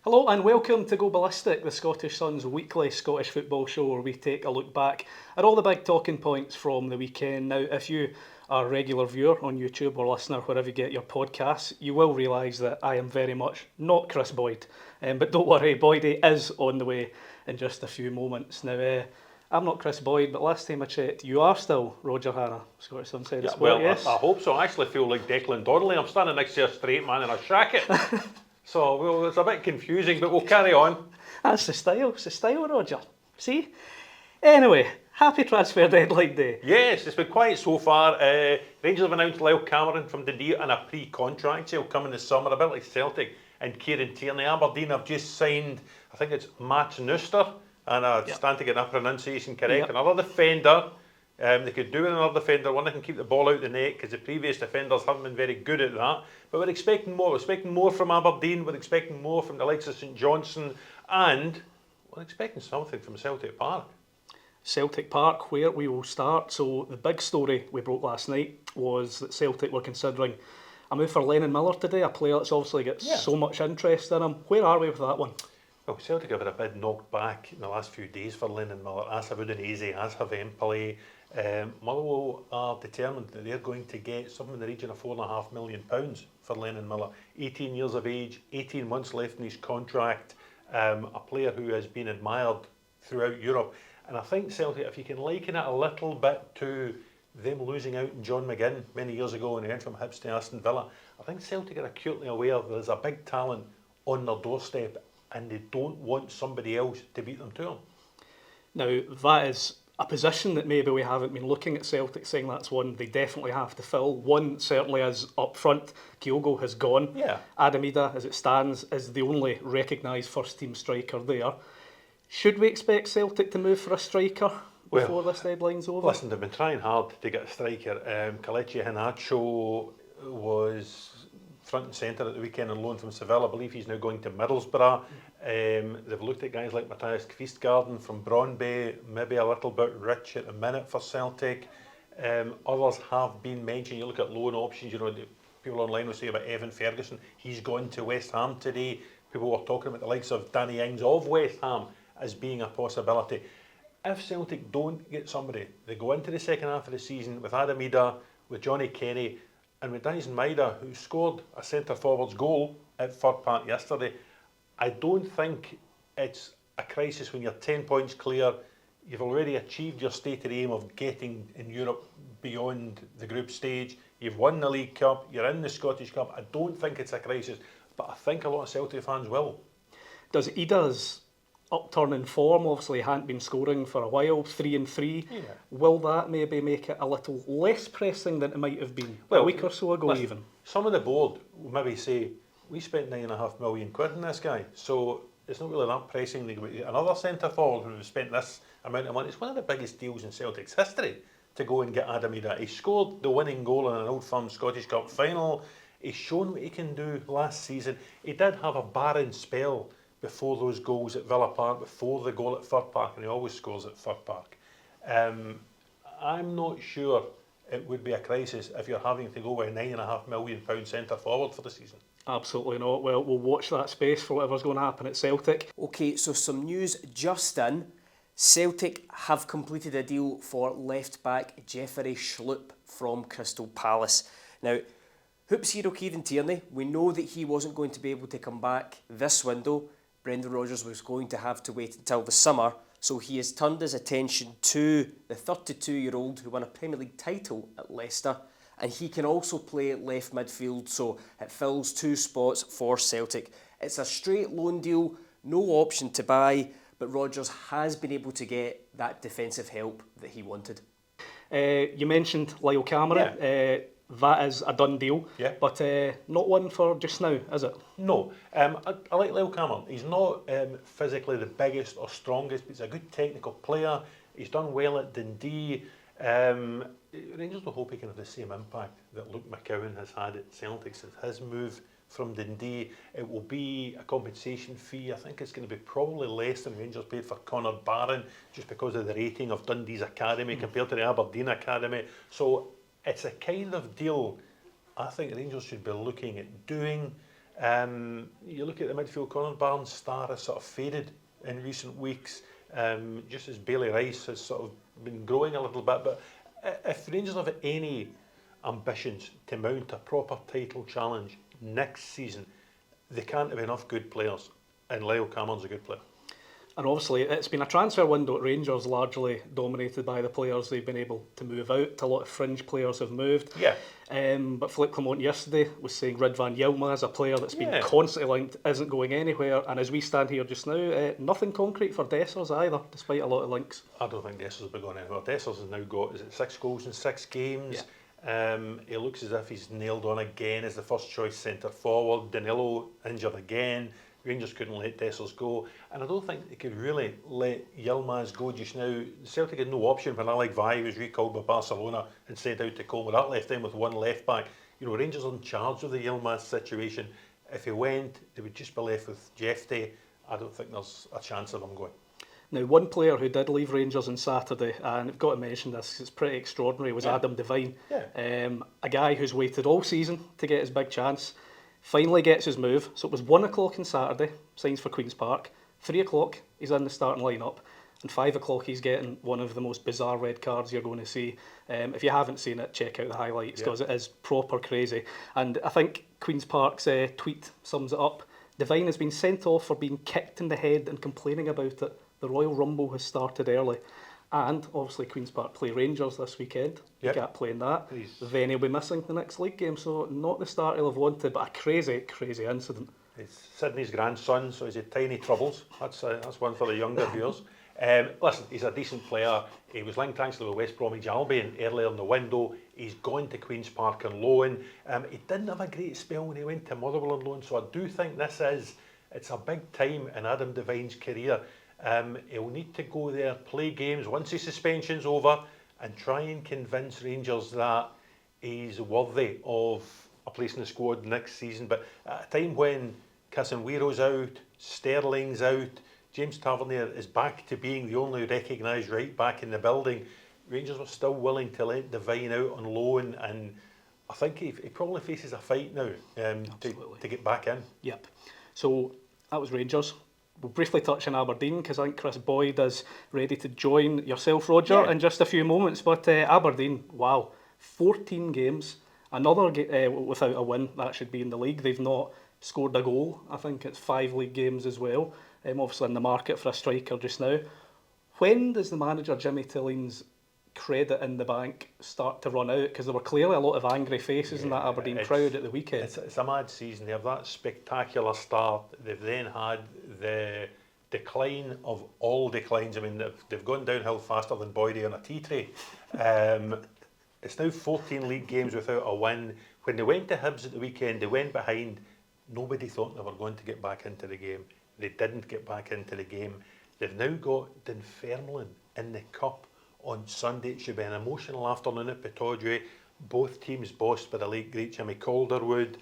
Hello and welcome to Go Ballistic, the Scottish Sun's weekly Scottish football show where we take a look back at all the big talking points from the weekend. Now, if you are a regular viewer on YouTube or listener wherever you get your podcasts, you will realise that I am very much not Kris Boyd. But don't worry, Boydie is on the way in just a few moments. Now, I'm not Kris Boyd, but last time I checked, you are still Roger Hannah, Scottish Sun Side of Sport, Well, yes? I hope so. I actually feel like Declan Donnelly. I'm standing next to a straight man in a shacket. So, well, it's a bit confusing, but we'll carry on. That's the style, Roger. See? Anyway, happy transfer deadline day. Yes, it's been quiet so far. Rangers have announced Lyall Cameron from Dundee and a pre-contract sale coming this summer, a bit like Celtic and Kieran Tierney. Aberdeen have just signed, I think it's Matt Nooster, and I stand to get that pronunciation correct. Another defender. They could do with another defender, one that can keep the ball out the net, because the previous defenders haven't been very good at that. But we're expecting more. We're expecting more from Aberdeen. We're expecting more from the likes of St Johnstone. And we're expecting something from Celtic Park. Celtic Park, where we will start. So the big story we broke last night was that Celtic were considering a move for Lennon Miller today, a player that's obviously got so much interest in him. Where are we with that one? Well, Celtic have had a bid knocked back in the last few days for Lennon Miller, as have Udinese, as have Empoli. Motherwell are determined that they're going to get something in the region of £4.5 million for Lennon Miller. 18 years of age, 18 months left in his contract, a player who has been admired throughout Europe. And I think Celtic, if you can liken it a little bit to them losing out in John McGinn many years ago when he went from Hibs to Aston Villa, I think Celtic are acutely aware there's a big talent on their doorstep and they don't want somebody else to beat them to them. Now, that is a position that maybe we haven't been looking at Celtic saying that's one they definitely have to fill. One certainly is up front. Kyogo has gone. Yeah. Adamida, as it stands, is the only recognised first-team striker there. Should we expect Celtic to move for a striker before this deadline's over? Listen, they've been trying hard to get a striker. Kelechi Iheanacho was front and centre at the weekend on loan from Seville. I believe he's now going to Middlesbrough. They've looked at guys like Matthias Kvistgaarden from Brøndby, maybe a little bit rich at the minute for Celtic. Others have been mentioned. You look at loan options, you know, people online will say about Evan Ferguson. He's gone to West Ham today. People were talking about the likes of Danny Ings of West Ham as being a possibility. If Celtic don't get somebody, they go into the second half of the season with Adamida, with Johnny Kenny, and with Dyson Maeda, who scored a centre-forward's goal at Fir Park yesterday. I don't think it's a crisis when you're 10 points clear. You've already achieved your stated aim of getting in Europe beyond the group stage. You've won the League Cup. You're in the Scottish Cup. I don't think it's a crisis, but I think a lot of Celtic fans will. Does Ida's upturn in form, obviously hadn't been scoring for a while, 3-3. Yeah. Will that maybe make it a little less pressing than it might have been a week or so ago even? Some of the board will maybe say, we spent £9.5 million on this guy, so it's not really that pressing. Another centre forward who spent this amount of money. It's one of the biggest deals in Celtic's history to go and get Adamida. He scored the winning goal in an Old Firm Scottish Cup final. He's shown what he can do last season. He did have a barren spell before those goals at Villa Park, before the goal at Fir Park, and he always scores at Fir Park. I'm not sure it would be a crisis if you're having to go with a £9.5 million centre forward for the season. Absolutely not. Well, we'll watch that space for whatever's going to happen at Celtic. Okay, so some news just in. Celtic have completed a deal for left-back Jeffrey Schlupp from Crystal Palace. Now, Hoops hero Kieran Tierney, we know that he wasn't going to be able to come back this window. Brendan Rodgers was going to have to wait until the summer, so he has turned his attention to the 32-year-old who won a Premier League title at Leicester, and he can also play left midfield, so it fills two spots for Celtic. It's a straight loan deal, no option to buy, but Rodgers has been able to get that defensive help that he wanted. You mentioned Lyall Cameron. That is a done deal, but not one for just now, is it? No. I like Lyall Cameron. He's not physically the biggest or strongest, but he's a good technical player. He's done well at Dundee. Rangers will hope he can have the same impact that Luke McCowan has had at Celtic since his move from Dundee. It will be a compensation fee. I think it's going to be probably less than Rangers paid for Connor Barron, just because of the rating of Dundee's academy compared to the Aberdeen academy. So it's a kind of deal I think Rangers should be looking at doing. You look at the midfield corner, Barnes' star has sort of faded in recent weeks, just as Bailey Rice has sort of been growing a little bit. But if Rangers have any ambitions to mount a proper title challenge next season, they can't have enough good players, and Lyall Cameron's a good player. And obviously, it's been a transfer window at Rangers largely dominated by the players they've been able to move out. A lot of fringe players have moved. Yeah. But Philippe Clement yesterday was saying Ridvan Yilmaz, a player that's been constantly linked, isn't going anywhere. And as we stand here just now, nothing concrete for Dessers either, despite a lot of links. I don't think Dessers will be going anywhere. Dessers has now got, 6 goals in 6 games? Yeah. He looks as if he's nailed on again as the first choice centre forward. Danilo injured again. Rangers couldn't let Dessers go, and I don't think they could really let Yilmaz go just now. Celtic had no option when Alec Vai was recalled by Barcelona and sent out to Como. That left them with one left back. Rangers are in charge of the Yilmaz situation. If he went, they would just be left with Jeffrey. I don't think there's a chance of them going. Now, one player who did leave Rangers on Saturday, and I've got to mention this, it's pretty extraordinary, was Adam Devine. A guy who's waited all season to get his big chance. Finally gets his move. So it was 1 o'clock on Saturday, signs for Queen's Park. 3 o'clock, he's in the starting lineup. And 5 o'clock, he's getting one of the most bizarre red cards you're going to see. If you haven't seen it, check out the highlights because it is proper crazy. And I think Queen's Park's tweet sums it up. Devine has been sent off for being kicked in the head and complaining about it. The Royal Rumble has started early. And obviously Queen's Park play Rangers this weekend. You can't play in that. Then he'll be missing the next league game, so not the start he'll have wanted, but a crazy, crazy incident. It's Sydney's grandson, so he's had tiny troubles. That's one for the younger viewers. Listen, he's a decent player. He was linked actually with West Bromwich Albion earlier in the window. He's gone to Queen's Park on loan. He didn't have a great spell when he went to Motherwell on loan, so I do think it's a big time in Adam Devine's career. He'll need to go there, play games once his suspension's over, and try and convince Rangers that he's worthy of a place in the squad next season. But at a time when Casemiro out, Sterling's out, James Tavernier is back to being the only recognised right back in the building, Rangers were still willing to let Devine out on loan, and I think he probably faces a fight now to get back in. Yep. So that was Rangers. We'll briefly touch on Aberdeen because I think Kris Boyd is ready to join yourself, Roger, in just a few moments. But Aberdeen, wow, 14 games, another without a win. That should be in the league. They've not scored a goal. I think it's 5 league games as well. Obviously in the market for a striker just now. When does the manager Jimmy Tilline's credit in the bank start to run out? Because there were clearly a lot of angry faces in that Aberdeen crowd at the weekend. It's a mad season. They have that spectacular start. They've then had the decline of all declines. I mean, they've gone downhill faster than Boydie on a tea tray. It's now 14 league games without a win. When they went to Hibs at the weekend, they went behind. Nobody thought they were going to get back into the game. They didn't get back into the game. They've now got Dunfermline in the Cup on Sunday. It should be an emotional afternoon at Pittodrie. Both teams bossed by the late great Jimmy Calderwood.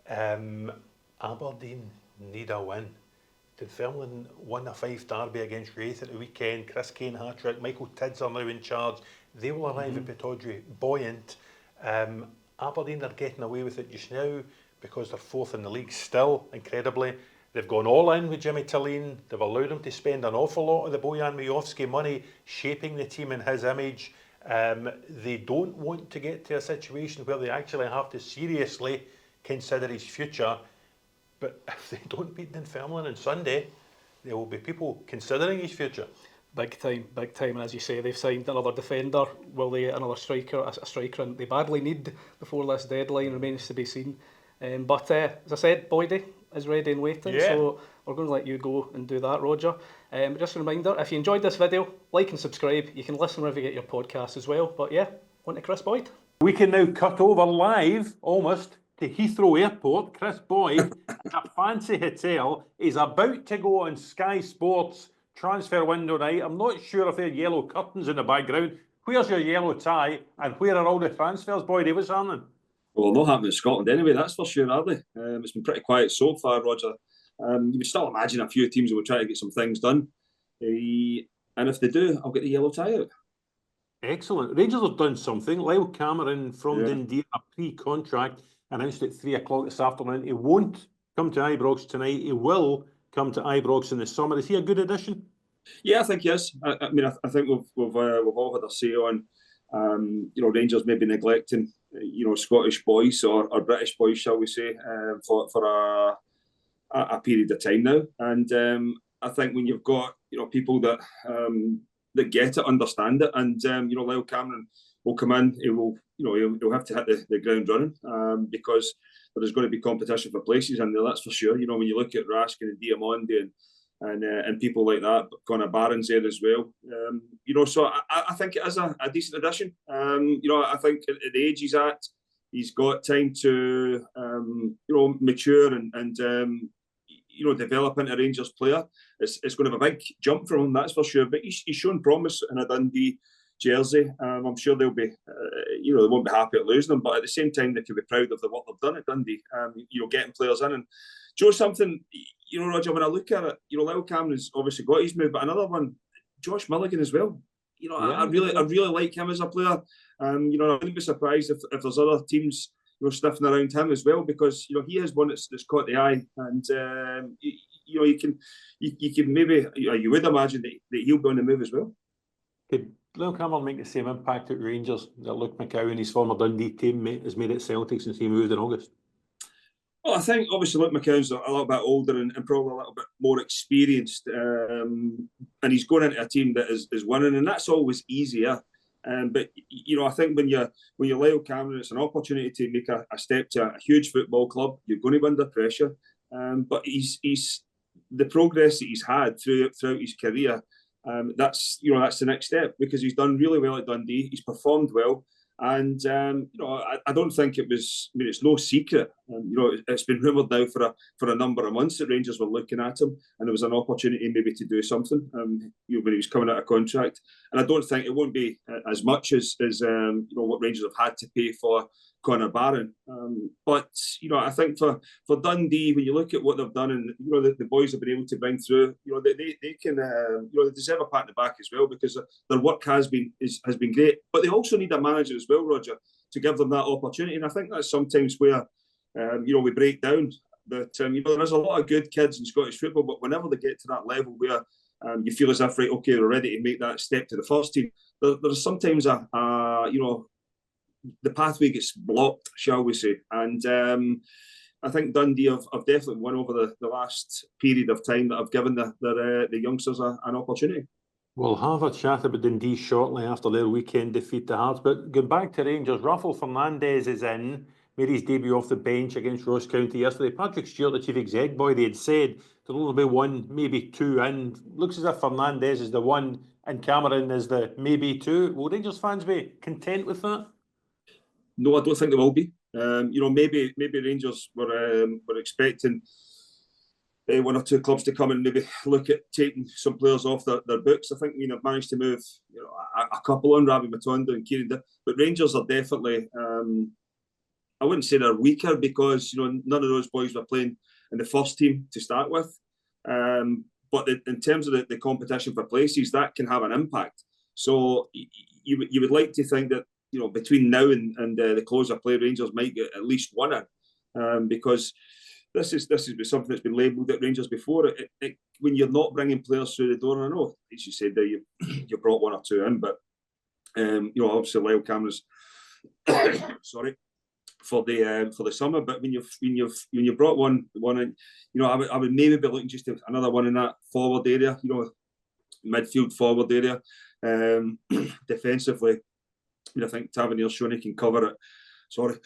Aberdeen need a win. Dunfermline won a 5 derby against Wraith at the weekend. Chris Kane hat-trick. Michael Tidds are now in charge. They will arrive at Pittodrie buoyant. Aberdeen are getting away with it just now because they're 4th in the league still, incredibly. They've gone all in with Jimmy Tilline. They've allowed him to spend an awful lot of the Bojan Majowski money shaping the team in his image. They don't want to get to a situation where they actually have to seriously consider his future. But if they don't beat Dunfermline on Sunday, there will be people considering his future. Big time, big time. And as you say, they've signed another defender. Will they get another striker? A striker they badly need before this deadline remains to be seen. But as I said, Boydie is ready and waiting, so we're going to let you go and do that, Roger. Just a reminder, if you enjoyed this video, like and subscribe. You can listen wherever you get your podcasts as well. But yeah, on to Kris Boyd. We can now cut over live, almost, to Heathrow Airport. Kris Boyd, a fancy hotel, is about to go on Sky Sports transfer window night. I'm not sure if there are yellow curtains in the background. Where's your yellow tie, and where are all the transfers, Boyd? What's happening? Well, not happening in Scotland anyway, that's for sure, are they? It's been pretty quiet so far, Roger. You would still imagine a few teams will try to get some things done. And if they do, I'll get the yellow tie out. Excellent. Rangers have done something. Lyall Cameron from Dundee, a pre-contract, announced at 3 o'clock this afternoon. He won't come to Ibrox tonight. He will come to Ibrox in the summer. Is he a good addition? Yeah, I think he is. I mean, I think we've all had a say on, Rangers maybe neglecting, Scottish boys or British boys, shall we say, for a period of time now. And I think when you've got people that get it, understand it, and Lyall Cameron will come in. He'll have to hit the ground running because there's going to be competition for places in there. That's for sure. When you look at Raskin and Diamondi and people like that, Connor Barron's there as well. So I think it is a decent addition. I think at the age he's at, he's got time to mature and develop into a Rangers player. It's going to have a big jump from him, that's for sure. But he's shown promise in a Dundee jersey. I'm sure they'll be, they won't be happy at losing him, but at the same time they can be proud of the work they've done at Dundee. Getting players in. And something, Roger, when I look at it, Lyall Cameron's obviously got his move, but another one, Josh Milligan as well. I really like him as a player. I wouldn't be surprised if there's other teams sniffing around him as well, because he has one that's caught the eye, and you can maybe you would imagine that he'll be on the move as well. Could Lyall Cameron make the same impact at Rangers that Luke McCowan, his former Dundee teammate, has made at Celtic since he moved in August? Well, I think obviously Luke McCown's a little bit older and probably a little bit more experienced, and he's going into a team that is winning, and that's always easier. But I think when you're Lyall Cameron, it's an opportunity to make a step to a huge football club. You're going to be under pressure, but he's the progress that he's had throughout his career. That's the next step, because he's done really well at Dundee. He's performed well. And I don't think it was. I mean, it's no secret. It's been rumoured now for a number of months that Rangers were looking at him, and there was an opportunity maybe to do something. When he was coming out of contract, and I don't think it won't be as much as what Rangers have had to pay for Connor Barron. But I think for Dundee, when you look at what they've done, and the boys have been able to bring through, they can they deserve a pat on the back as well, because their work has been great. But they also need a manager as well, Roger, to give them that opportunity. And I think that's sometimes where we break down. That there's a lot of good kids in Scottish football, but whenever they get to that level where you feel as if, right, okay, they're ready to make that step to the first team, there's sometimes the pathway gets blocked, shall we say. And I think Dundee have definitely won over the last period of time that have given the youngsters an opportunity. We'll have a chat about Dundee shortly after their weekend defeat to Hearts. But going back to Rangers, Rafael Fernandez is in, made his debut off the bench against Ross County yesterday. Patrick Stewart, the chief exec boy, they had said there'll only be one, maybe two in. Looks as if Fernandez is the one and Cameron is the maybe two. Will Rangers fans be content with that? No, I don't think they will be. Maybe Rangers were expecting one or two clubs to come and maybe look at taking some players off their books. I think have managed to move a couple on, Ravi Matondo and Kieran, but Rangers are definitely. I wouldn't say they're weaker, because none of those boys were playing in the first team to start with. But in terms of the competition for places, that can have an impact. So you would like to think that between now and the close of play, Rangers might get at least one in, because this is something that's been labelled at Rangers before. When you're not bringing players through the door, and I know, as you said there, you brought one or two in, but obviously Lyall Cameron's sorry for the summer. But when you've brought one in, I would maybe be looking just at another one in that forward area, midfield forward area, defensively. I think Tavernier's shown he can cover it. Sorry.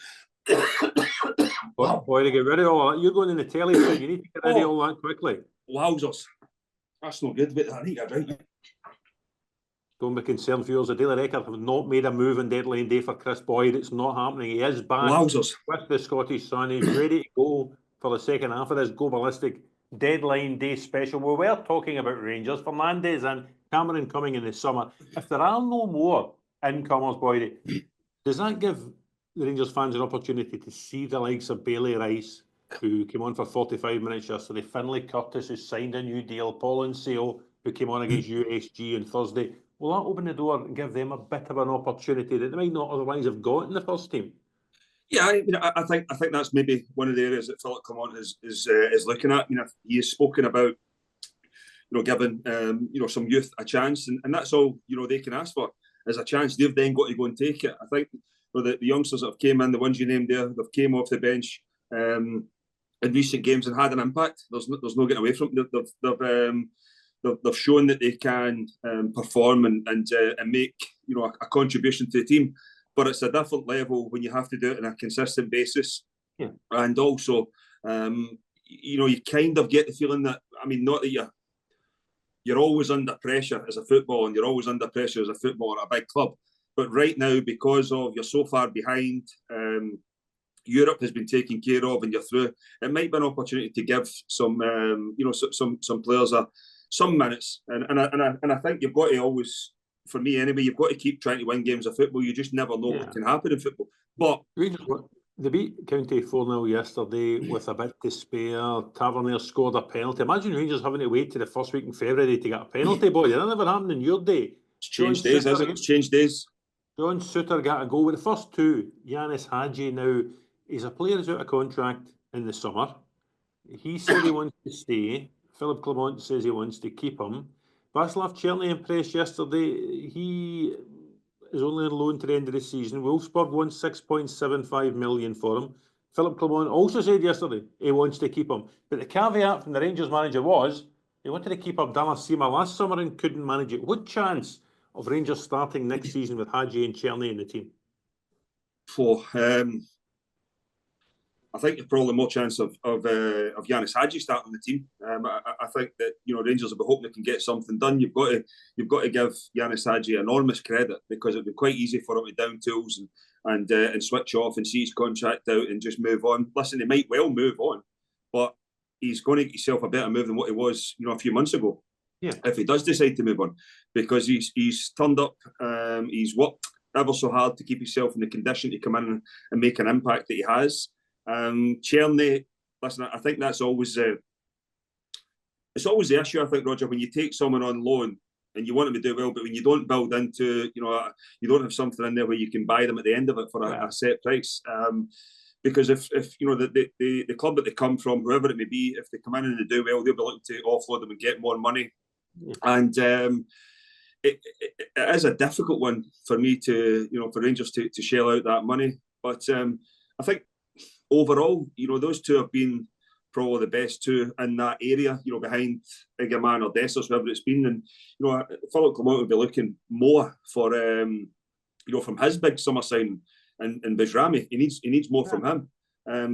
Boy, to get rid of all that. You're going in the telly, so you need to get rid of all that quickly. Wowzers. That's no good, but I need to get right. Don't be concerned, viewers. The Daily Record have not made a move on deadline day for Kris Boyd. It's not happening. He is back Wowzers. with the Scottish Sun. He's ready to go for the second half of this Go Ballistic deadline day special. We were talking about Rangers, Fernandez and Cameron coming in the summer. If there are no more incomers, Boyd, does that give the Rangers fans an opportunity to see the likes of Bailey Rice, who came on for 45 minutes yesterday, Finlay Curtis, who signed a new deal, Paul Nseo, who came on against USG on Thursday? Will that open the door and give them a bit of an opportunity that they might not otherwise have got in the first team? Yeah, I think that's maybe one of the areas that Philip Clement is looking at. He has spoken about giving some youth a chance, and that's all they can ask for is a chance. They've then got to go and take it. I think for the youngsters that have came in, the ones you named there, they've came off the bench in recent games and had an impact. There's no getting away from it. They've shown that they can perform and make a contribution to the team, but it's a different level when you have to do it on a consistent basis. Yeah. And also, you kind of get the feeling that, not that you're always under pressure as a footballer, and you're always under pressure as a footballer at a big club, but right now, because of you're so far behind, Europe has been taken care of, and you're through. It might be an opportunity to give some players some minutes, and I think you've got to always, for me anyway, you've got to keep trying to win games of football. You just never know what can happen in football. But they beat County 4-0 yesterday with a bit to spare. Tavernier scored a penalty. Imagine Rangers having to wait to the first week in February to get a penalty, boy. That never happened in your day. It's changed days, hasn't it? It's changed days. John Suter got a goal with the first two. Yanis Hadji, now, he's a player who's out of contract in the summer. He said he wants to stay. Philip Clement says he wants to keep him. Václav Černý impressed yesterday. He is only on loan to the end of the season. Wolfsburg won 6.75 million for him. Philip Clement also said yesterday he wants to keep him. But the caveat from the Rangers manager was he wanted to keep Abdallah Sima last summer and couldn't manage it. What chance of Rangers starting next season with Hadji and Černý in the team? I think there's probably more chance of Yanis Hadji starting the team. I think that Rangers will be hoping they can get something done. You've got to give Yanis Hadji enormous credit, because it'd be quite easy for him to down tools and switch off and see his contract out and just move on. Listen, he might well move on, but he's going to get himself a better move than what he was a few months ago. Yeah. If he does decide to move on, because he's turned up, he's worked ever so hard to keep himself in the condition to come in and make an impact that he has. Černý, listen, I think that's always it's always the issue, I think, Roger, when you take someone on loan and you want them to do well, but when you don't build into, you don't have something in there where you can buy them at the end of it for a set price. Because if the club that they come from, whoever it may be, if they come in and they do well, they'll be looking to offload them and get more money. Yeah. And it is a difficult one for me to, for Rangers to shell out that money. But I think overall, those two have been probably the best two in that area, behind Iggerman or Dessers, whoever it's been. And, Philip Clement would be looking more for, from his big summer signing in Bajrami. He needs more from him.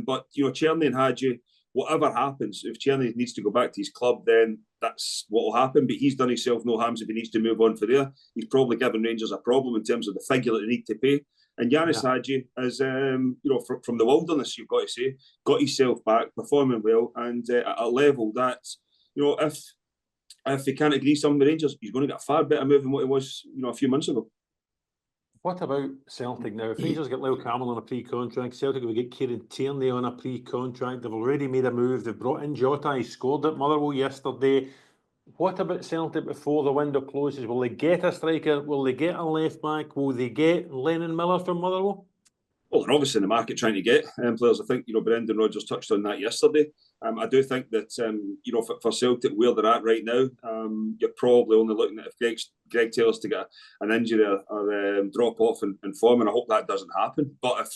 But, Černý and Hadji, whatever happens, if Černý needs to go back to his club, then that's what will happen. But he's done himself no harms if he needs to move on for there. He's probably given Rangers a problem in terms of the figure that they need to pay. And Yanis Hadji is, from the wilderness, you've got to say, got himself back, performing well, and at a level that, if he can't agree some with Rangers, he's going to get a far better move than what he was, a few months ago. What about Celtic now? If Rangers get Lyall Cameron on a pre-contract, Celtic will get Kieran Tierney on a pre-contract. They've already made a move. They've brought in Jota. He scored at Motherwell yesterday. What about Celtic before the window closes? Will they get a striker? Will they get a left back? Will they get Lennon Miller from Motherwell? Well, they're obviously in the market trying to get players. I think, Brendan Rodgers touched on that yesterday. I do think that, for Celtic, where they're at right now, you're probably only looking at if Greg Taylor's to get an injury or drop off in form, and I hope that doesn't happen. But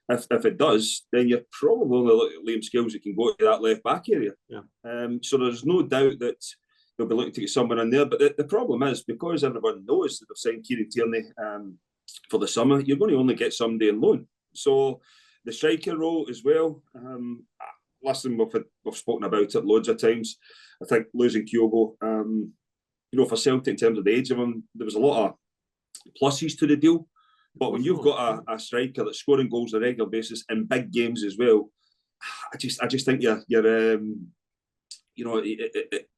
if it does, then you're probably only looking at Liam Scales who can go to that left back area. Yeah. So there's no doubt that they'll be looking to get someone in there. But the problem is, because everyone knows that they've signed Kieran Tierney for the summer, you're going to only get somebody on loan. So the striker role as well. Listen, we've spoken about it loads of times. I think losing Kyogo, for Celtic in terms of the age of him, there was a lot of pluses to the deal. But when you've got a striker that's scoring goals on a regular basis in big games as well, I just think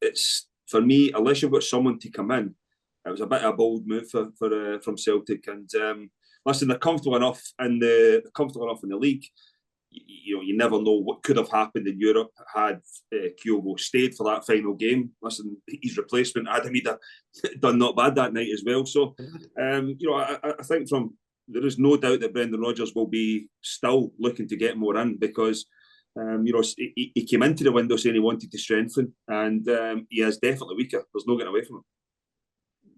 it's, for me, unless you've got someone to come in, it was a bit of a bold move from Celtic. And listen, they're comfortable enough in the league. You never know what could have happened in Europe had Kyogo stayed for that final game. Listen, his replacement, Adam, he'd have done not bad that night as well. So, I think from there is no doubt that Brendan Rodgers will be still looking to get more in, because he came into the window saying he wanted to strengthen, and he is definitely weaker. There's no getting away from him.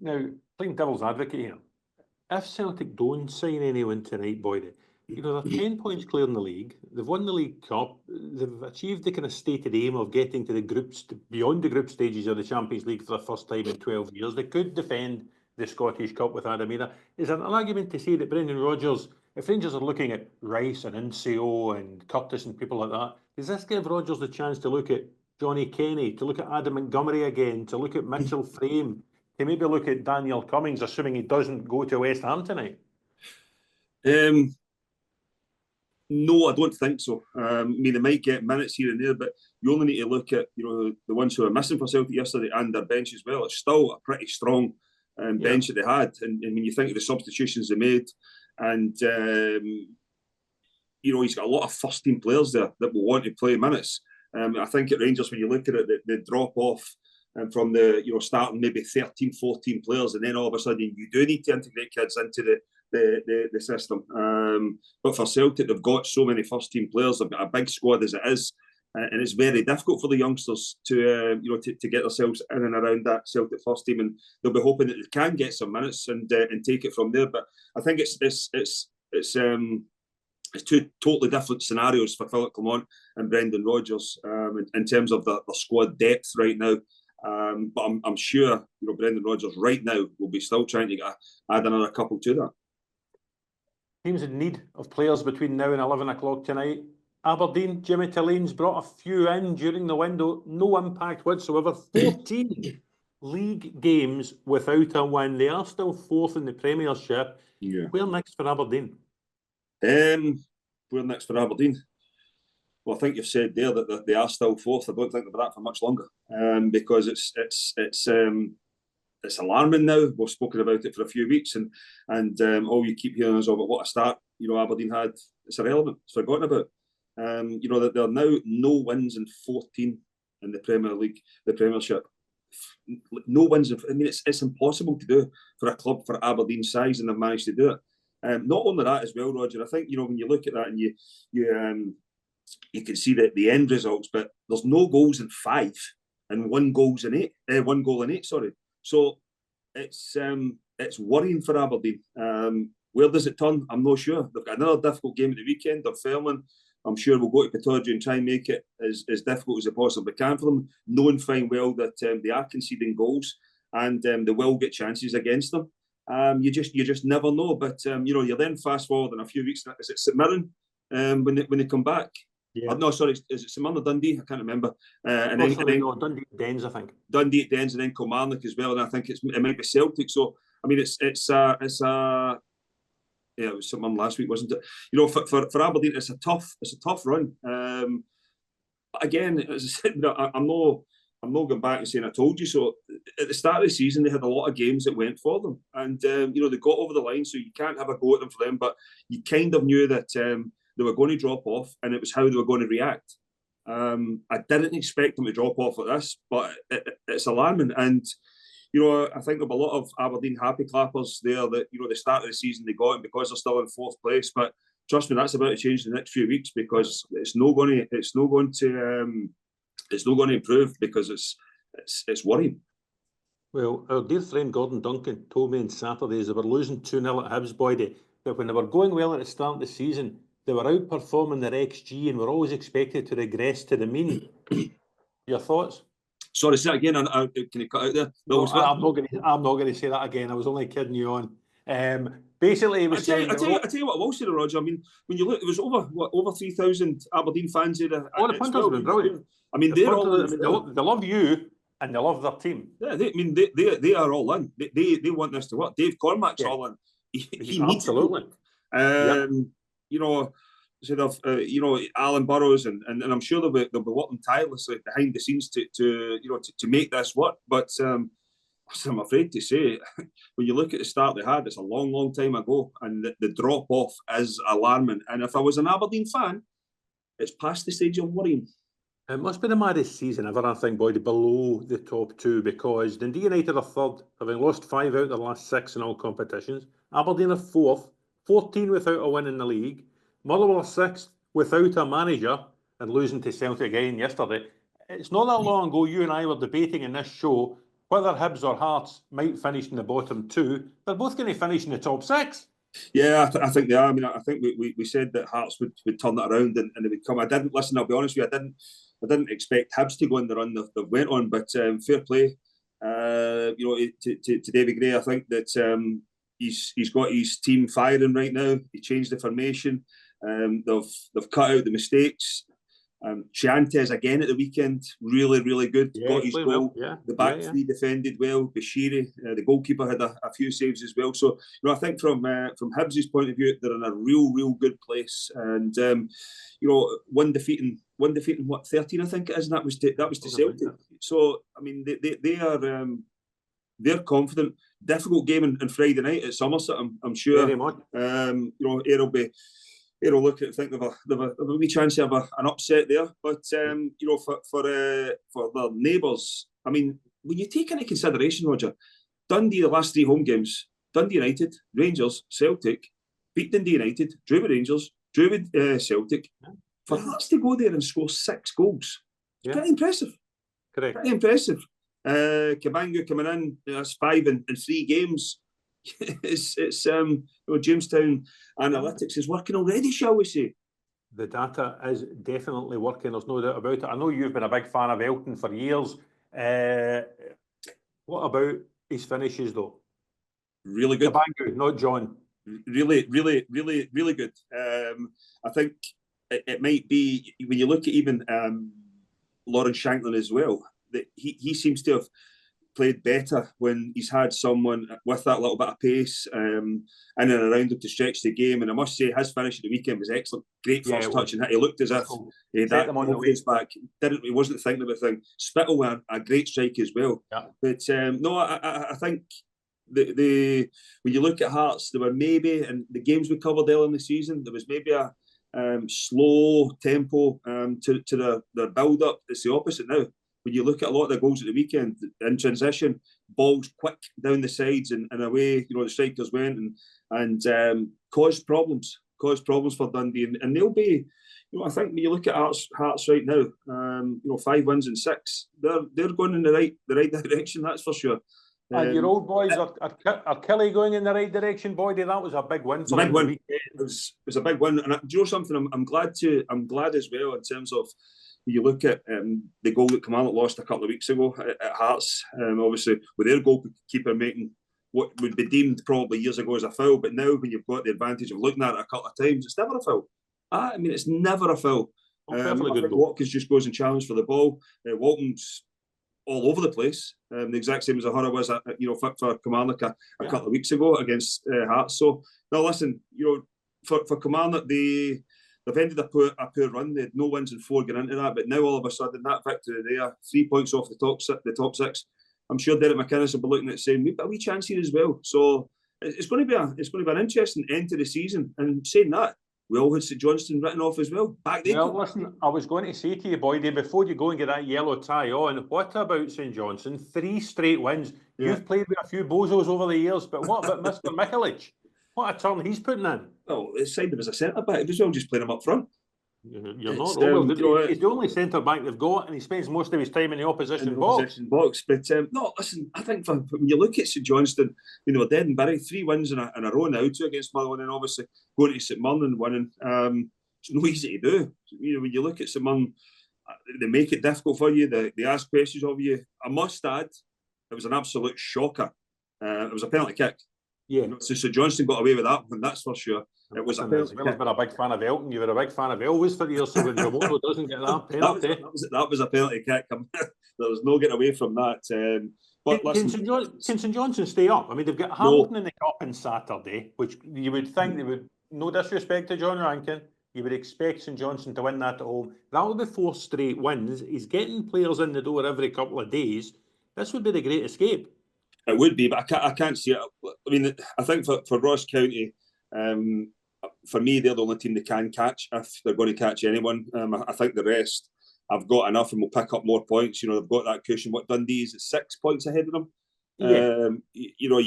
Now, playing devil's advocate here, if Celtic don't sign anyone tonight, Boyd, they're 10 points clear in the league. They've won the League Cup. They've achieved the kind of stated aim of getting to the groups, beyond the group stages of the Champions League for the first time in 12 years. They could defend the Scottish Cup with Adam Miller. Is there an argument to say that Brendan Rodgers, if Rangers are looking at Rice and NCO and Curtis and people like that, does this give Rodgers the chance to look at Johnny Kenny, to look at Adam Montgomery again, to look at Mitchell Frame, to maybe look at Daniel Cummings, assuming he doesn't go to West Ham tonight? No, I don't think so. I mean, they might get minutes here and there, but you only need to look at the ones who are missing for Celtic yesterday and their bench as well. It's still a pretty strong bench that they had, and when you think of the substitutions they made, and he's got a lot of first team players there that will want to play minutes. I think at Rangers, when you look at it, they drop off from the starting maybe 13, 14 players, and then all of a sudden you do need to integrate kids into the system. But for Celtic, they've got so many first team players. They've got a big squad as it is, and it's very difficult for the youngsters to get themselves in and around that Celtic first team, and they'll be hoping that they can get some minutes and take it from there. But I think it's two totally different scenarios for Philip Clement and Brendan Rodgers in terms of the squad depth right now. But I'm sure Brendan Rodgers right now will be still trying to add another couple to that. Teams in need of players between now and 11 o'clock tonight. Aberdeen, Jimmy Tillane's brought a few in during the window. No impact whatsoever. 14 league games without a win. They are still fourth in the Premiership. Yeah. Where next for Aberdeen? Where next for Aberdeen? Well, I think you've said there that they are still fourth. I don't think they'll be that for much longer, because it's alarming now. We've spoken about it for a few weeks, and all you keep hearing is about what a start Aberdeen had. It's irrelevant. It's forgotten about. That there are now no wins in 14 in the Premier League, the Premiership. No wins. I mean, it's impossible to do for a club for Aberdeen's size, and they've managed to do it. Not only that as well, Roger. I think when you look at that and you can see that the end results, but there's no goals in 5 and 1 goal in 8. Sorry, so it's worrying for Aberdeen. Where does it turn? I'm not sure. They've got another difficult game at the weekend. They're Fairland. I'm sure we'll go to Pittodrie and try and make it as difficult as they possibly can for them, knowing fine well that they are conceding goals and they will get chances against them. You just never know. But you're then fast forward in a few weeks. Is it St Mirren when they come back? Yeah. No, sorry, is it St Mirren or Dundee? I can't remember. Dundee at Dens, I think. Dundee at Dens, and then Kilmarnock as well. And I think it might be Celtic. So I mean, it was St Mirren last week, wasn't it? For Aberdeen, it's a tough run. Again, as I said, I'm not going back and saying I told you so. At the start of the season, they had a lot of games that went for them, and they got over the line. So you can't have a go at them for them, but you kind of knew that they were going to drop off, and it was how they were going to react. I didn't expect them to drop off like this, but it's alarming. And I think there'll be a lot of Aberdeen happy clappers there that the start of the season they got, and because they're still in 4th place. But trust me, that's about to change in the next few weeks, because it's not going to improve, because it's worrying. Well, our dear friend Gordon Duncan told me on Saturday as they were losing 2-0 at Hibs Boyd that when they were going well at the start of the season, they were outperforming their XG and were always expected to regress to the mean. Your thoughts? Sorry, say that again. Can you cut out there? No, I'm not going to say that again. I was only kidding you on. Basically, it was saying. I tell you what I will say, Roger. I mean, when you look, it was over 3,000 Aberdeen fans here. Oh, the punters have been brilliant. I mean, they're all. They love you and they love their team. Yeah, they are all in. They want this to work. Dave Cormack's all in. He needs absolutely. Alan Burrows and I'm sure they'll be working tirelessly behind the scenes to make this work. But I'm afraid to say, when you look at the start they had, it's a long time ago, and the drop off is alarming. And if I was an Aberdeen fan, it's past the stage of worrying. It must be the maddest season ever, I think, Boyd, below the top 2, because Dundee United are 3rd, having lost 5 out of their last 6 in all competitions. Aberdeen are 4th, 14 without a win in the league. Motherwell 6th without a manager and losing to Celtic again yesterday. It's not that long ago you and I were debating in this show whether Hibs or Hearts might finish in the bottom 2. They're both going to finish in the top 6. Yeah, I think they are. I mean, I think we said that Hearts would turn that around and they would come. I didn't listen. I'll be honest with you. I didn't expect Hibs to go on the run they went on, but fair play. To David Gray, I think that he's got his team firing right now. He changed the formation. They've cut out the mistakes. Chiantes again at the weekend, really, really good. Yeah, got his goal. well. Yeah. The back three defended well. Bashiri, the goalkeeper, had a few saves as well. So, I think from Hibs' point of view, they're in a real good place. And one defeating what 13, I think it is, and that was to Celtic. So, I mean, they are they're confident. Difficult game on Friday night at Somerset, I'm sure. Very much. He'll look at think they've a wee chance of an upset there, but for their neighbours, I mean, when you take into consideration, Roger, Dundee the last 3 home games, Dundee United, Rangers, Celtic, beat Dundee United, drew with Rangers, drew with Celtic. For Hearts to go there and score 6 goals, it's pretty impressive. Correct. Pretty impressive. Cabangu coming in, that's 5 in 3 games. It's Jamestown analytics is working already, shall we say? The data is definitely working. There's no doubt about it. I know you've been a big fan of Elton for years. What about his finishes, though? Really good. Cabangu, not John. Really good. I think it might be when you look at even Lawrence Shanklin as well. That he seems to have played better when he's had someone with that little bit of pace in and around him to stretch the game. And I must say, his finish at the weekend was excellent. Great first touch and hit. He looked as if he had that on his back. He wasn't thinking about thing. Spittle a great strike as well. Yeah. But no, I think the when you look at Hearts, there were maybe, and the games we covered earlier in the season, there was maybe a slow tempo to their build up. It's the opposite now. When you look at a lot of the goals at the weekend in transition, balls quick down the sides and away, the strikers went and caused problems for Dundee, and they'll be, I think when you look at Hearts right now, 5 wins and 6, they're going in the right direction, that's for sure. And your old boys are Kelly going in the right direction, Boydie? That was a big win for them. It was a big win, and do you know something? I'm glad as well in terms of. You look at the goal that Kilmarnock lost a couple of weeks ago at Hearts, obviously with their goalkeeper making what would be deemed probably years ago as a foul, but now when you've got the advantage of looking at it a couple of times, it's never a foul. I mean, it's never a foul. I think Watkins just goes and challenges for the ball. Walton's all over the place, the exact same as Ahura was, for Kilmarnock a couple of weeks ago against Hearts. So now listen, for Kilmarnock, they've ended a poor run. They had no wins in 4 going into that, but now all of a sudden that victory there, 3 points off the top 6. I'm sure Derek McInnes will be looking at saying we've got a wee chance here as well. So it's going to be an interesting end to the season. And saying that, we all had St Johnstone written off as well. Listen, I was going to say to you, Boydie, before you go and get that yellow tie on, what about St Johnstone? 3 straight wins. Yeah. You've played with a few bozos over the years, but what about Mr. Mikulic? What a turn he's putting in. Well, it's signed him as a centre-back. It was well just playing him up front. You're not wrong. He's the only centre-back they've got, and he spends most of his time in the opposition box. But no, listen, I think when you look at St Johnstone, we're dead and buried. 3 wins in a row now, 2 against Motherwell, and then obviously going to St Mirren and winning. It's no easy to do. When you look at St Mirren, they make it difficult for you. They ask questions of you. I must add, it was an absolute shocker. It was a penalty kick. Yeah. So St Johnstone got away with that one, that's for sure. It was a penalty kick. I've been a big fan of Elton. You were a big fan of Elvis for years, so when Romero doesn't get that penalty. That was a penalty kick. There was no getting away from that. But can St Johnstone stay up? I mean, they've got Hamilton in the cup on Saturday, which you would think they would, no disrespect to John Rankin, you would expect St Johnstone to win that at home. That would be 4 straight wins. He's getting players in the door every couple of days. This would be the great escape. It would be, but I can't see it. I mean, I think for Ross County, for me, they're the only team they can catch if they're going to catch anyone. I think the rest have got enough and will pick up more points. They've got that cushion. What Dundee is at 6 points ahead of them. Yeah. You know,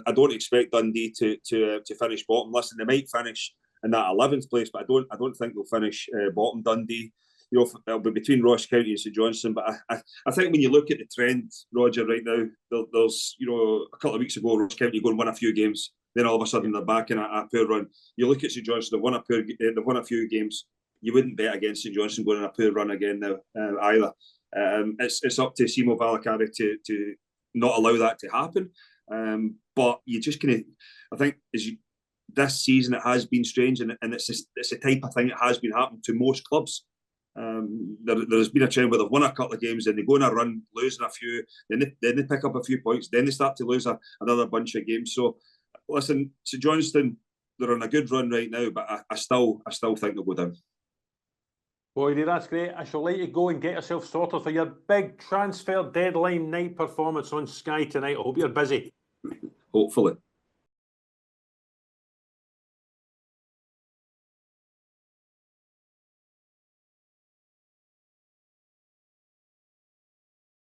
I don't expect Dundee to finish bottom. Listen, they might finish in that 11th place, but I don't think they'll finish bottom. Dundee, you know, it'll be between Ross County and St Johnstone. But I think when you look at the trend, Roger, right now, there's, you know, a couple of weeks ago, Ross County go and win a few games. Then all of a sudden they're back in a poor run. You look at St Johnstone, they've won a few games. You wouldn't bet against St Johnstone going on a poor run again now either. It's up to Simo Valakari to not allow that to happen. But you just kind of, I think, this season it has been strange, and it's the type of thing that has been happening to most clubs. There's been a trend where they've won a couple of games, then they go on a run, losing a few, then they pick up a few points, then they start to lose another bunch of games. So, listen, St Johnstone, they're on a good run right now, but I still think they'll go down. Boydie, that's great. I shall let you go and get yourself sorted for your big transfer deadline night performance on Sky tonight. I hope you're busy. Hopefully.